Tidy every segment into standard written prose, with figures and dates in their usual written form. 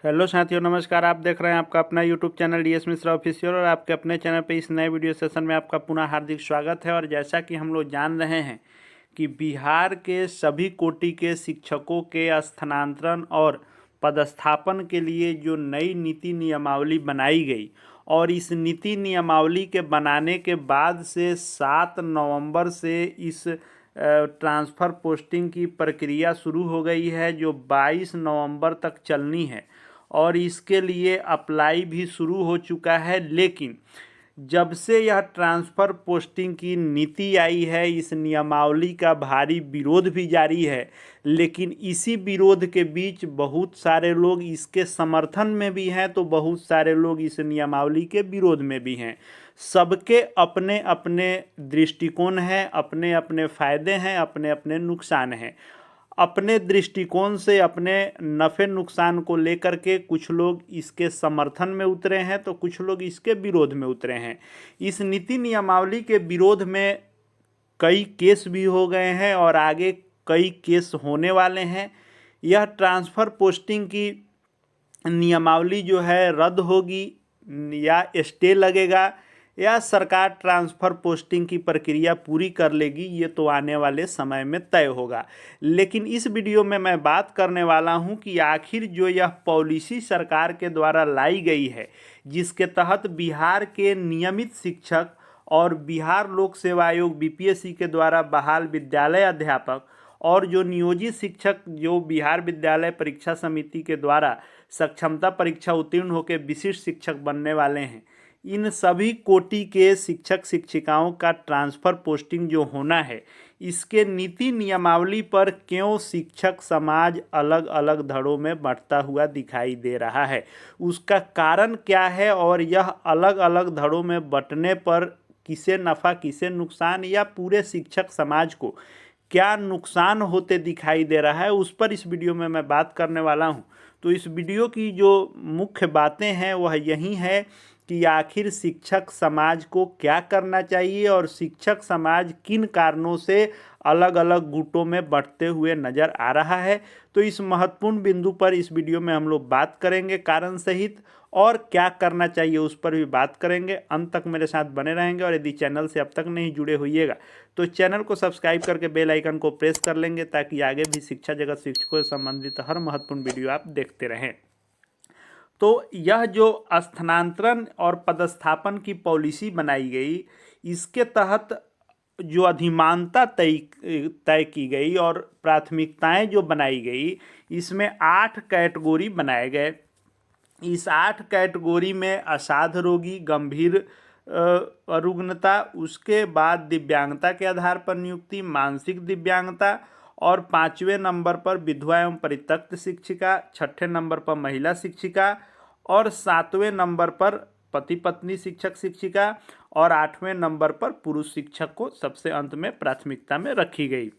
Hello साथियों, नमस्कार। आप देख रहे हैं आपका अपना YouTube channel DS Mishra official और आपके अपने चैनल पे इस नए वीडियो सेशन में आपका पुनः हार्दिक स्वागत है। और जैसा कि हम लोग जान रहे हैं कि बिहार के सभी कोटि के शिक्षकों के स्थानांतरण और पदस्थापन के लिए जो नई नीति नियमावली बनाई गई और इस नीति नियमावली के बनाने के बाद से 7 नवंबर से इस ट्रांसफ़र पोस्टिंग की प्रक्रिया शुरू हो गई है, जो 22 नवंबर तक चलनी है। और इसके लिए अप्लाई भी शुरू हो चुका है। लेकिन जब से यह ट्रांसफ़र पोस्टिंग की नीति आई है, इस नियमावली का भारी विरोध भी जारी है। लेकिन इसी विरोध के बीच बहुत सारे लोग इसके समर्थन में भी हैं, तो बहुत सारे लोग इस नियमावली के विरोध में भी हैं। सबके अपने अपने दृष्टिकोण हैं, अपने अपने फ़ायदे हैं, अपने अपने नुकसान हैं। अपने दृष्टिकोण से अपने नफ़े नुकसान को लेकर के कुछ लोग इसके समर्थन में उतरे हैं, तो कुछ लोग इसके विरोध में उतरे हैं। इस नीति नियमावली के विरोध में कई केस भी हो गए हैं और आगे कई केस होने वाले हैं। यह ट्रांसफ़र पोस्टिंग की नियमावली जो है रद्द होगी या स्टे लगेगा या सरकार ट्रांसफ़र पोस्टिंग की प्रक्रिया पूरी कर लेगी, ये तो आने वाले समय में तय होगा। लेकिन इस वीडियो में मैं बात करने वाला हूं कि आखिर जो यह पॉलिसी सरकार के द्वारा लाई गई है, जिसके तहत बिहार के नियमित शिक्षक और बिहार लोक सेवा आयोग बीपीएससी के द्वारा बहाल विद्यालय अध्यापक और जो नियोजित शिक्षक जो बिहार विद्यालय परीक्षा समिति के द्वारा सक्षमता परीक्षा उत्तीर्ण होकर विशिष्ट शिक्षक बनने वाले हैं, इन सभी कोटि के शिक्षक शिक्षिकाओं का ट्रांसफ़र पोस्टिंग जो होना है, इसके नीति नियमावली पर क्यों शिक्षक समाज अलग अलग धड़ों में बंटता हुआ दिखाई दे रहा है, उसका कारण क्या है और यह अलग अलग धड़ों में बंटने पर किसे नफ़ा किसे नुकसान या पूरे शिक्षक समाज को क्या नुकसान होते दिखाई दे रहा है, उस पर इस वीडियो में मैं बात करने वाला हूं। तो इस वीडियो की जो मुख्य बातें हैं वह यही है कि आखिर शिक्षक समाज को क्या करना चाहिए और शिक्षक समाज किन कारणों से अलग अलग गुटों में बंटते हुए नज़र आ रहा है। तो इस महत्वपूर्ण बिंदु पर इस वीडियो में हम लोग बात करेंगे कारण सहित, और क्या करना चाहिए उस पर भी बात करेंगे। अंत तक मेरे साथ बने रहेंगे और यदि चैनल से अब तक नहीं जुड़े होइएगा तो चैनल को सब्सक्राइब करके बेल आइकन को प्रेस कर लेंगे, ताकि आगे भी शिक्षा जगत शिक्षकों से संबंधित हर महत्वपूर्ण वीडियो आप देखते रहें। तो यह जो स्थानांतरण और पदस्थापन की पॉलिसी बनाई गई, इसके तहत जो अधिमानता तय की गई और प्राथमिकताएं जो बनाई गई, इसमें 8 कैटेगरी बनाए गए। इस 8 कैटेगरी में असाध रोगी, गंभीर अरुग्णता, उसके बाद दिव्यांगता के आधार पर नियुक्ति, मानसिक दिव्यांगता, और 5वें नंबर पर विधवा एवं परित्यक्त शिक्षिका, 6ठे नंबर पर महिला शिक्षिका, और 7वें नंबर पर पति पत्नी शिक्षक शिक्षिका, और 8वें नंबर पर पुरुष शिक्षक को सबसे अंत में प्राथमिकता में रखी गई।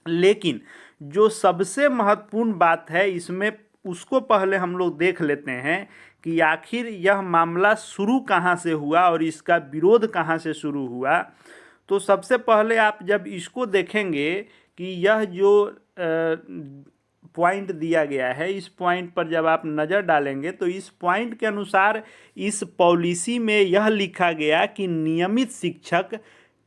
लेकिन जो सबसे महत्वपूर्ण बात है इसमें, उसको पहले हम लोग देख लेते हैं कि आखिर यह मामला शुरू कहाँ से हुआ और इसका विरोध कहाँ से शुरू हुआ। तो सबसे पहले आप जब इसको देखेंगे कि यह जो पॉइंट दिया गया है, इस पॉइंट पर जब आप नज़र डालेंगे तो इस पॉइंट के अनुसार इस पॉलिसी में यह लिखा गया कि नियमित शिक्षक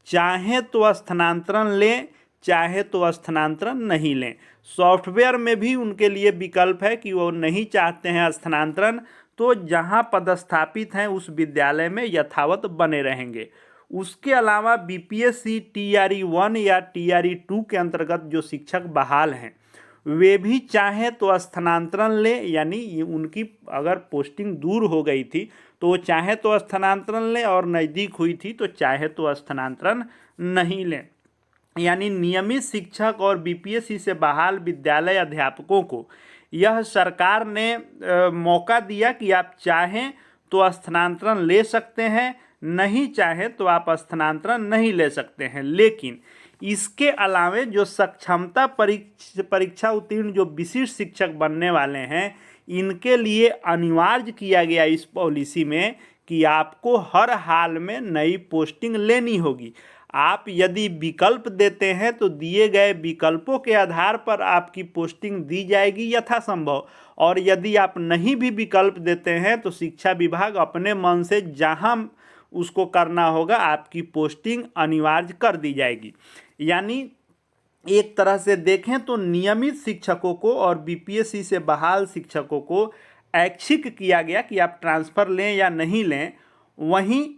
चाहे तो स्थानांतरण लें चाहे तो स्थानांतरण नहीं लें। सॉफ्टवेयर में भी उनके लिए विकल्प है कि वो नहीं चाहते हैं स्थानांतरण, तो जहां पदस्थापित हैं उस विद्यालय में यथावत बने रहेंगे। उसके अलावा बीपीएससी टीआरई 1 या टीआरई 2 के अंतर्गत जो शिक्षक बहाल हैं, वे भी चाहें तो स्थानांतरण लें, यानी उनकी अगर पोस्टिंग दूर हो गई थी तो वो चाहे तो स्थानांतरण लें, और नज़दीक हुई थी तो चाहे तो स्थानांतरण नहीं लें। यानी नियमित शिक्षक और बीपीएससी से बहाल विद्यालय अध्यापकों को यह सरकार ने मौका दिया कि आप चाहें तो स्थानांतरण ले सकते हैं, नहीं चाहें तो आप स्थानांतरण नहीं ले सकते हैं। लेकिन इसके अलावे जो सक्षमता परीक्षा उत्तीर्ण जो विशिष्ट शिक्षक बनने वाले हैं, इनके लिए अनिवार्य किया गया इस पॉलिसी में कि आपको हर हाल में नई पोस्टिंग लेनी होगी। आप यदि विकल्प देते हैं तो दिए गए विकल्पों के आधार पर आपकी पोस्टिंग दी जाएगी यथासंभव, और यदि आप नहीं भी विकल्प देते हैं तो शिक्षा विभाग अपने मन से जहां उसको करना होगा आपकी पोस्टिंग अनिवार्य कर दी जाएगी। यानी एक तरह से देखें तो नियमित शिक्षकों को और बीपीएससी से बहाल शिक्षकों को ऐच्छिक किया गया कि आप ट्रांसफ़र लें या नहीं लें। वहीं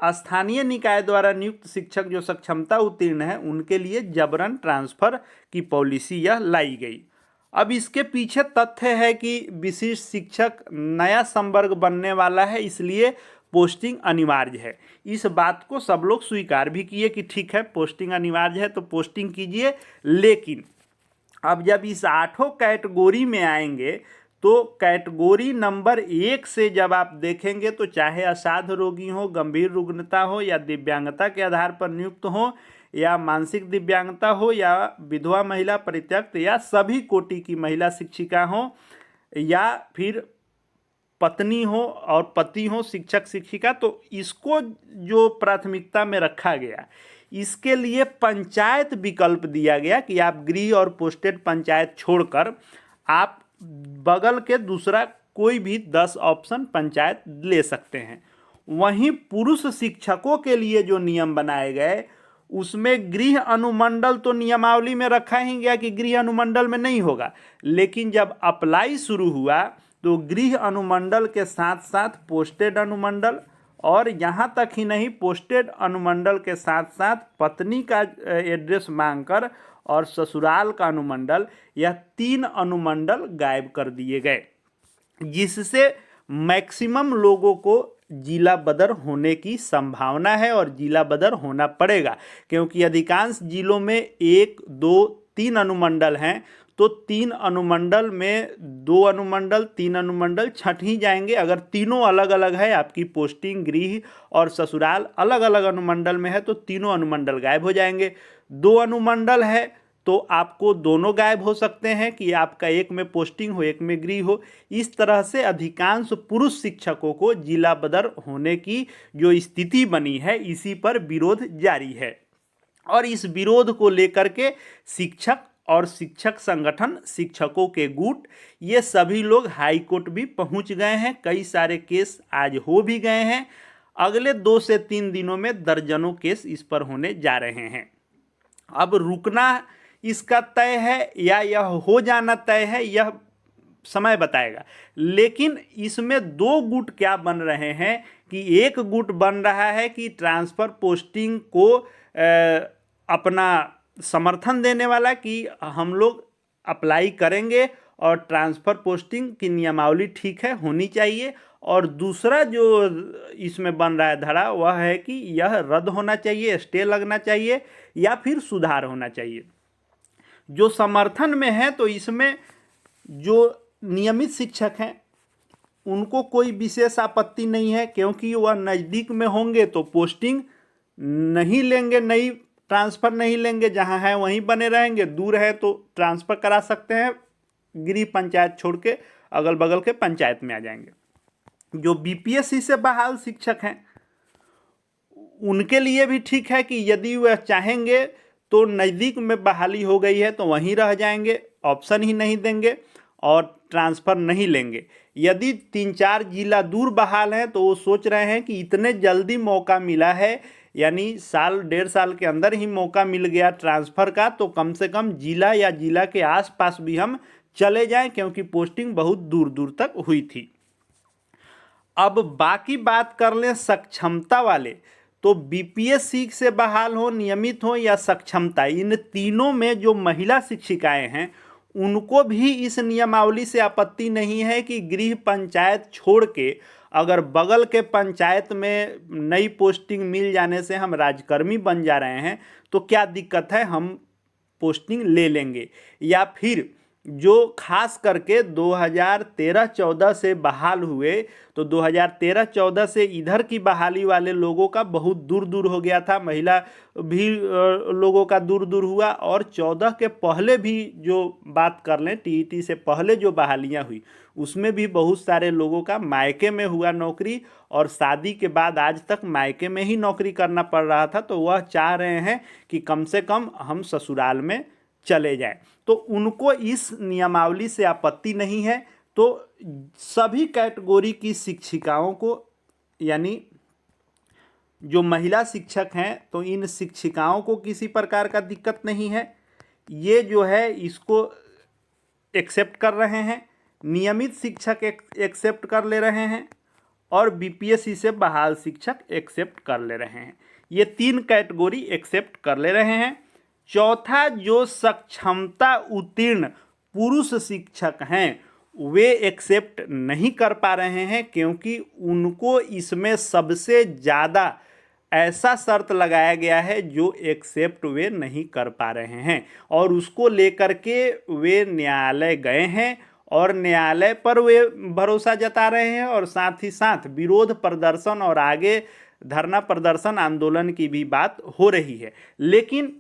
स्थानीय निकाय द्वारा नियुक्त शिक्षक जो सक्षमता उत्तीर्ण है उनके लिए जबरन ट्रांसफ़र की पॉलिसी यह लाई गई। अब इसके पीछे तथ्य है कि विशिष्ट शिक्षक नया संवर्ग बनने वाला है, इसलिए पोस्टिंग अनिवार्य है। इस बात को सब लोग स्वीकार भी किए कि ठीक है पोस्टिंग अनिवार्य है तो पोस्टिंग कीजिए। लेकिन अब जब इस 8 कैटेगरी में आएंगे तो कैटेगरी नंबर 1 से जब आप देखेंगे तो चाहे असाध्य रोगी हो, गंभीर रुग्णता हो, या दिव्यांगता के आधार पर नियुक्त हो, या मानसिक दिव्यांगता हो, या विधवा महिला, परित्यक्त या सभी कोटि की महिला शिक्षिका हो, या फिर पत्नी हो और पति हो शिक्षक शिक्षिका, तो इसको जो प्राथमिकता में रखा गया इसके लिए पंचायत विकल्प दिया गया कि आप गृह और पोस्टेड पंचायत छोड़कर आप बगल के दूसरा कोई भी 10 ऑप्शन पंचायत ले सकते हैं। वहीं पुरुष शिक्षकों के लिए जो नियम बनाए गए उसमें गृह अनुमंडल तो नियमावली में रखा ही गया कि गृह अनुमंडल में नहीं होगा, लेकिन जब अप्लाई शुरू हुआ तो गृह अनुमंडल के साथ साथ पोस्टेड अनुमंडल, और यहाँ तक ही नहीं पोस्टेड अनुमंडल के साथ साथ पत्नी का एड्रेस मांगकर और ससुराल का अनुमंडल, यह 3 अनुमंडल गायब कर दिए गए, जिससे मैक्सिमम लोगों को जिला बदर होने की संभावना है और जिला बदर होना पड़ेगा, क्योंकि अधिकांश जिलों में 1, 2, 3 अनुमंडल हैं। तो 3 अनुमंडल में 2 अनुमंडल 3 अनुमंडल छट ही जाएंगे। अगर तीनों अलग अलग है, आपकी पोस्टिंग गृह और ससुराल अलग अलग अनुमंडल में है तो तीनों अनुमंडल गायब हो जाएंगे। 2 अनुमंडल है तो आपको दोनों गायब हो सकते हैं कि आपका एक में पोस्टिंग हो एक में गृह हो। इस तरह से अधिकांश पुरुष शिक्षकों को जिला बदर होने की जो स्थिति बनी है इसी पर विरोध जारी है, और इस विरोध को लेकर के शिक्षक और शिक्षक संगठन, शिक्षकों के गुट, ये सभी लोग हाई कोर्ट भी पहुंच गए हैं। कई सारे केस आज हो भी गए हैं। अगले 2 से 3 दिनों में दर्जनों केस इस पर होने जा रहे हैं। अब रुकना इसका तय है या यह हो जाना तय है, यह समय बताएगा। लेकिन इसमें 2 गुट क्या बन रहे हैं कि एक गुट बन रहा है कि ट्रांसफ़र पोस्टिंग को अपना समर्थन देने वाला कि हम लोग अप्लाई करेंगे और ट्रांसफ़र पोस्टिंग की नियमावली ठीक है होनी चाहिए, और दूसरा जो इसमें बन रहा है धड़ा वह है कि यह रद्द होना चाहिए, स्टे लगना चाहिए या फिर सुधार होना चाहिए। जो समर्थन में है तो इसमें जो नियमित शिक्षक हैं उनको कोई विशेष आपत्ति नहीं है, क्योंकि वह नज़दीक में होंगे तो पोस्टिंग नहीं लेंगे, नई ट्रांसफ़र नहीं लेंगे, जहां है वहीं बने रहेंगे। दूर है तो ट्रांसफ़र करा सकते हैं, गृह पंचायत छोड़ के अगल बगल के पंचायत में आ जाएंगे। जो बीपीएससी से बहाल शिक्षक हैं उनके लिए भी ठीक है कि यदि वह चाहेंगे तो नज़दीक में बहाली हो गई है तो वहीं रह जाएंगे, ऑप्शन ही नहीं देंगे और ट्रांसफ़र नहीं लेंगे। यदि 3-4 जिला दूर बहाल हैं तो वो सोच रहे हैं कि इतने जल्दी मौका मिला है, यानी 1-1.5 साल के अंदर ही मौका मिल गया ट्रांसफ़र का, तो कम से कम जिला या जिला के आसपास भी हम चले जाएं, क्योंकि पोस्टिंग बहुत दूर दूर तक हुई थी। अब बाकी बात कर लें सक्षमता वाले, तो बीपीएससी से बहाल हो, नियमित हो या सक्षमता, इन तीनों में जो महिला शिक्षिकाएं हैं उनको भी इस नियमावली से आपत्ति नहीं है कि गृह पंचायत छोड़ के अगर बगल के पंचायत में नई पोस्टिंग मिल जाने से हम राजकर्मी बन जा रहे हैं तो क्या दिक्कत है, हम पोस्टिंग ले लेंगे। या फिर जो खास करके 2013-14 से बहाल हुए, तो 2013-14 से इधर की बहाली वाले लोगों का बहुत दूर दूर हो गया था, महिला भी लोगों का दूर दूर हुआ। और 14 के पहले भी जो बात कर लें, टीईटी से पहले जो बहालियां हुई उसमें भी बहुत सारे लोगों का मायके में हुआ नौकरी, और शादी के बाद आज तक मायके में ही नौकरी करना पड़ रहा था। तो वह चाह रहे हैं कि कम से कम हम ससुराल में चले जाएं, तो उनको इस नियमावली से आपत्ति नहीं है। तो सभी कैटेगरी की शिक्षिकाओं को, यानी जो महिला शिक्षक हैं, तो इन शिक्षिकाओं को किसी प्रकार का दिक्कत नहीं है। ये जो है इसको एक्सेप्ट कर रहे हैं, नियमित शिक्षक एक्सेप्ट कर ले रहे हैं, और बीपीएससी से बहाल शिक्षक एक्सेप्ट कर ले रहे हैं। ये 3 कैटेगरी एक्सेप्ट कर ले रहे हैं। चौथा, जो सक्षमता उत्तीर्ण पुरुष शिक्षक हैं वे एक्सेप्ट नहीं कर पा रहे हैं, क्योंकि उनको इसमें सबसे ज़्यादा ऐसा शर्त लगाया गया है जो एक्सेप्ट वे नहीं कर पा रहे हैं, और उसको लेकर के वे न्यायालय गए हैं, और न्यायालय पर वे भरोसा जता रहे हैं, और साथ ही साथ विरोध प्रदर्शन और आगे धरना प्रदर्शन आंदोलन की भी बात हो रही है। लेकिन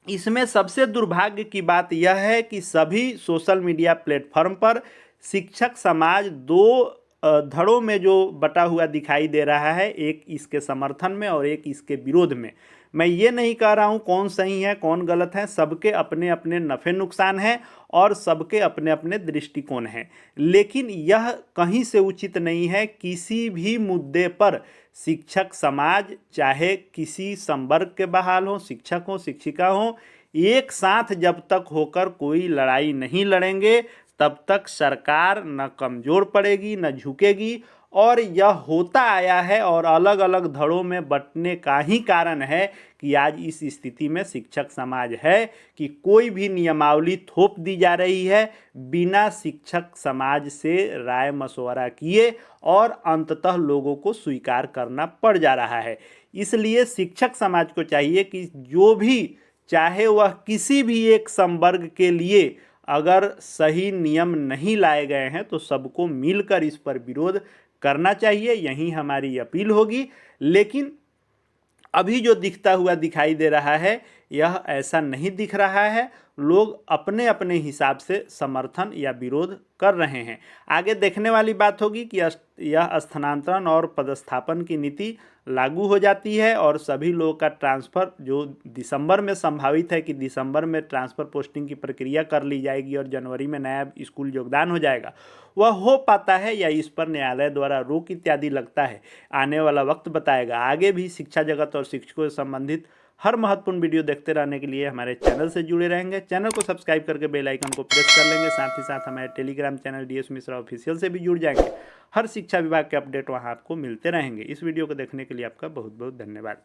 इसमें सबसे दुर्भाग्य की बात यह है कि सभी सोशल मीडिया प्लेटफॉर्म पर शिक्षक समाज 2 धड़ों में जो बटा हुआ दिखाई दे रहा है, एक इसके समर्थन में और एक इसके विरोध में। मैं ये नहीं कह रहा हूँ कौन सही है कौन गलत है, सबके अपने अपने नफ़े नुकसान हैं और सबके अपने अपने दृष्टिकोण हैं। लेकिन यह कहीं से उचित नहीं है किसी भी मुद्दे पर शिक्षक समाज, चाहे किसी संवर्ग के बहाल हो, शिक्षक हो शिक्षिका हो, एक साथ जब तक होकर कोई लड़ाई नहीं लड़ेंगे तब तक सरकार न कमज़ोर पड़ेगी न झुकेगी। और यह होता आया है और अलग अलग धड़ों में बंटने का ही कारण है कि आज इस स्थिति में शिक्षक समाज है कि कोई भी नियमावली थोप दी जा रही है बिना शिक्षक समाज से राय मशवरा किए, और अंततः लोगों को स्वीकार करना पड़ जा रहा है। इसलिए शिक्षक समाज को चाहिए कि जो भी, चाहे वह किसी भी एक संवर्ग के लिए अगर सही नियम नहीं लाए गए हैं, तो सबको मिलकर इस पर विरोध करना चाहिए, यही हमारी अपील होगी। लेकिन अभी जो दिखता हुआ दिखाई दे रहा है यह ऐसा नहीं दिख रहा है, लोग अपने अपने हिसाब से समर्थन या विरोध कर रहे हैं। आगे देखने वाली बात होगी कि यह स्थानांतरण और पदस्थापन की नीति लागू हो जाती है और सभी लोगों का ट्रांसफ़र, जो दिसंबर में संभावित है कि दिसंबर में ट्रांसफ़र पोस्टिंग की प्रक्रिया कर ली जाएगी और जनवरी में नया स्कूल योगदान हो जाएगा, वह हो पाता है या इस पर न्यायालय द्वारा रोक इत्यादि लगता है, आने वाला वक्त बताएगा। आगे भी शिक्षा जगत और शिक्षकों से संबंधित हर महत्वपूर्ण वीडियो देखते रहने के लिए हमारे चैनल से जुड़े रहेंगे। चैनल को सब्सक्राइब करके बेल आइकन को प्रेस कर लेंगे। साथ ही साथ हमारे Telegram channel DS Mishra official से भी जुड़ जाएंगे। हर शिक्षा विभाग के अपडेट वहां आपको मिलते रहेंगे। इस वीडियो को देखने के लिए आपका बहुत बहुत धन्यवाद।